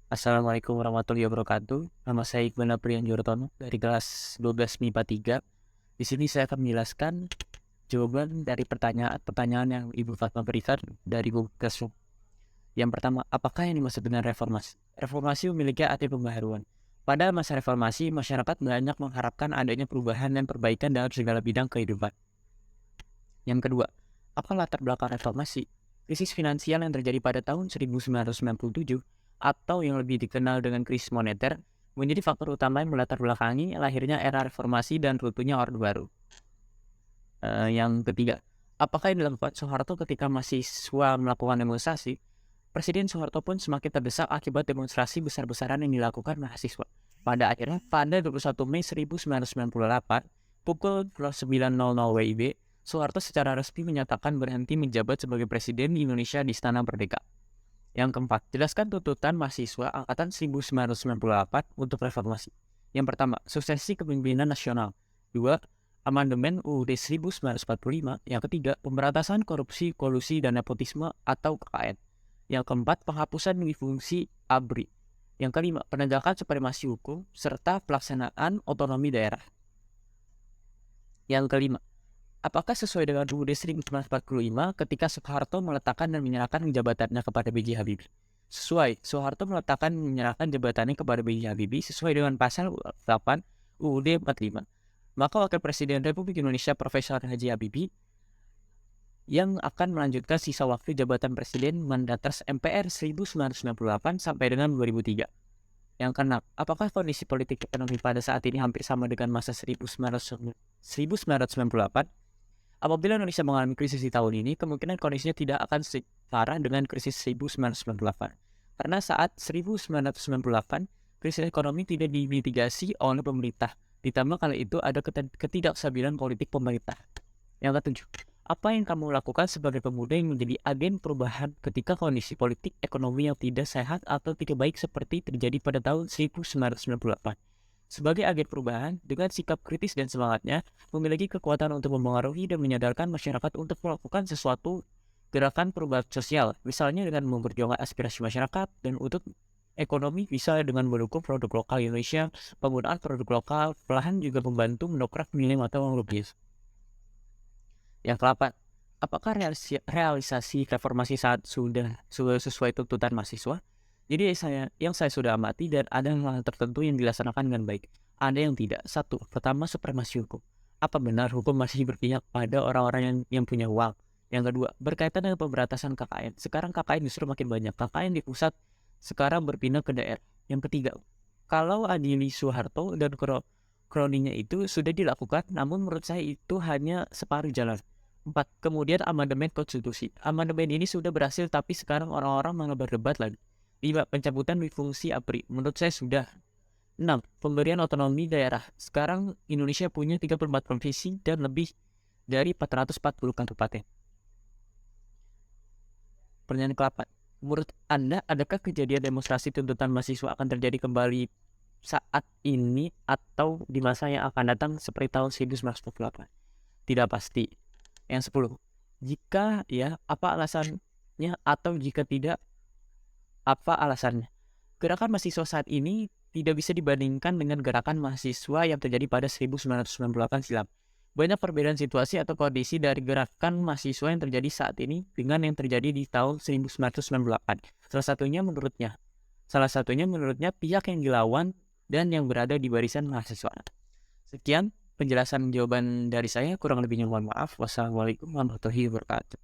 Assalamualaikum warahmatullahi wabarakatuh. Nama saya Iqbal Aprian Jortono dari kelas 12 MIPA 3. Di sini saya akan menjelaskan jawaban dari pertanyaan yang Ibu Fatma berikan dari Google Classroom. Yang pertama, apakah yang dimaksud dengan reformasi? Reformasi memiliki arti pembaharuan. Pada masa reformasi, masyarakat banyak mengharapkan adanya perubahan dan perbaikan dalam segala bidang kehidupan. Yang kedua, apa latar belakang reformasi? Krisis finansial yang terjadi pada tahun 1997 atau yang lebih dikenal dengan krisis moneter menjadi faktor utama yang melatar belakangi lahirnya era reformasi dan runtuhnya Orde Baru. Yang ketiga, apakah yang dilakukan Soeharto ketika mahasiswa melakukan demonstrasi? Presiden Soeharto pun semakin terdesak akibat demonstrasi besar-besaran yang dilakukan mahasiswa. Pada akhirnya, pada 21 Mei 1998, pukul 9.00 WIB, Soeharto secara resmi menyatakan berhenti menjabat sebagai Presiden di Indonesia di Istana Merdeka. Yang keempat, jelaskan tuntutan mahasiswa Angkatan 1998 untuk reformasi. Yang pertama, suksesi kepemimpinan nasional. Dua, amandemen UUD 1945. Yang ketiga, pemberantasan korupsi, kolusi, dan nepotisme atau KKN. Yang keempat, penghapusan fungsi ABRI. Yang kelima, penegakan supremasi hukum serta pelaksanaan otonomi daerah. Yang kelima, apakah sesuai dengan UUD 1945 ketika Soeharto meletakkan dan menyerahkan jabatannya kepada B.J. Habibie? Sesuai, Soeharto meletakkan dan menyerahkan jabatannya kepada B.J. Habibie sesuai dengan pasal 8 UUD 45. Maka Wakil Presiden Republik Indonesia Profesor Haji Habibie yang akan melanjutkan sisa waktu jabatan Presiden Mandaters MPR 1998 sampai dengan 2003. Yang keenam, apakah kondisi politik ekonomi pada saat ini hampir sama dengan masa 1998? Apabila Indonesia mengalami krisis di tahun ini, kemungkinan kondisinya tidak akan separah dengan krisis 1998. Karena saat 1998, krisis ekonomi tidak dimitigasi oleh pemerintah. Ditambah kala itu ada ketidakstabilan politik pemerintah. Yang ketujuh, apa yang kamu lakukan sebagai pemuda yang menjadi agen perubahan ketika kondisi politik ekonomi yang tidak sehat atau tidak baik seperti terjadi pada tahun 1998? Sebagai agen perubahan, dengan sikap kritis dan semangatnya, memiliki kekuatan untuk mempengaruhi dan menyadarkan masyarakat untuk melakukan sesuatu gerakan perubahan sosial, misalnya dengan memperjuangkan aspirasi masyarakat dan untuk ekonomi bisa dengan mendukung produk lokal Indonesia, penggunaan produk lokal, perlahan juga membantu mendongkrak nilai mata uang rupiah. Yang keempat, apakah realisasi reformasi saat sudah sesuai tuntutan mahasiswa? Jadi yang saya sudah amati dan ada hal tertentu yang dilaksanakan dengan baik. Ada yang tidak. Satu, pertama supremasi hukum. Apa benar hukum masih berpihak pada orang-orang yang punya uang? Yang kedua, berkaitan dengan pemberantasan KKN. Sekarang KKN justru makin banyak. KKN di pusat sekarang berpindah ke daerah. Yang ketiga, kalau adili Soeharto dan kroninya itu sudah dilakukan, namun menurut saya itu hanya separuh jalan. 4. Kemudian amandemen konstitusi. Amandemen ini sudah berhasil tapi sekarang orang-orang malah berdebat lagi. 5. Pencabutan fungsi ABRI. Menurut saya sudah. 6. Pemberian otonomi daerah. Sekarang Indonesia punya 34 provinsi dan lebih dari 440 kabupaten. Pertanyaan ke-8. Menurut Anda, adakah kejadian demonstrasi tuntutan mahasiswa akan terjadi kembali saat ini atau di masa yang akan datang seperti tahun 1948? Tidak pasti. Yang 10. Jika ya, apa alasannya atau jika tidak, apa alasannya? Gerakan mahasiswa saat ini tidak bisa dibandingkan dengan gerakan mahasiswa yang terjadi pada 1998 silam. Banyak perbedaan situasi atau kondisi dari gerakan mahasiswa yang terjadi saat ini dengan yang terjadi di tahun 1998. Salah satunya menurutnya pihak yang dilawan dan yang berada di barisan mahasiswa. Sekian penjelasan jawaban dari saya, kurang lebihnya mohon maaf. Wassalamualaikum warahmatullahi wabarakatuh.